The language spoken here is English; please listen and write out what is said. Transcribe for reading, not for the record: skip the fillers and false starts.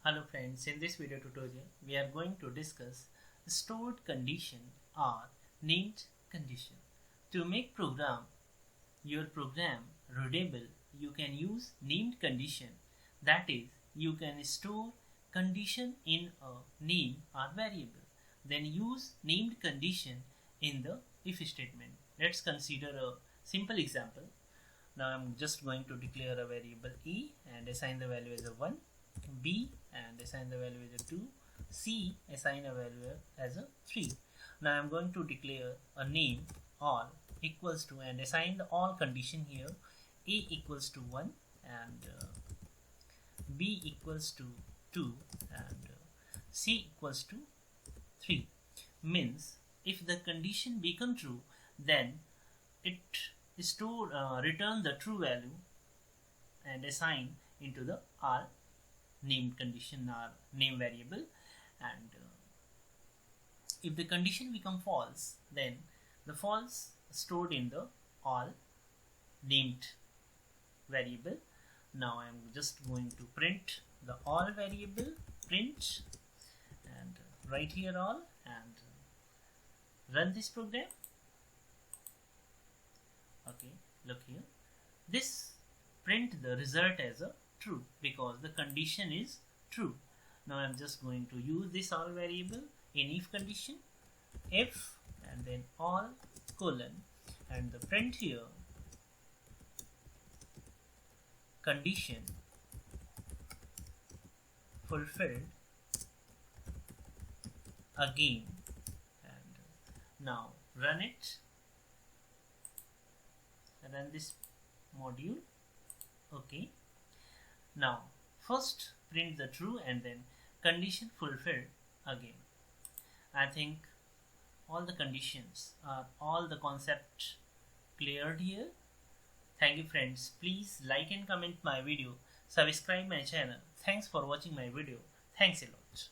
Hello friends, in this video tutorial we are going to discuss stored condition or named condition. To make your program readable, you can use named condition. That is, you can store condition in a name or variable. Then use named condition in the if statement. Let's consider a simple example. Now I'm just going to declare a variable a and assign the value as a 1, b and assign the value as a 2, c assign a value as a 3. Now I'm going to declare a name all equals to and assign the all condition here. A equals to 1 and b equals to 2 and c equals to 3. Means if the condition become true, then it return the true value and assign into the R named condition or name variable, and if the condition become false, then the false stored in the all named variable. Now I am just going to print the all variable, print and write here all and run this program. Okay, look here, this print the result as a true because the condition is true. Now I'm just going to use this all variable in if condition, if and then all colon and the print here condition fulfilled again, and now run it, run this module. Okay, now first print the true and then condition fulfilled again. I think all the conditions are all the concept cleared here. Thank you friends. Please like and comment my video, subscribe my channel. Thanks for watching my video. Thanks a lot.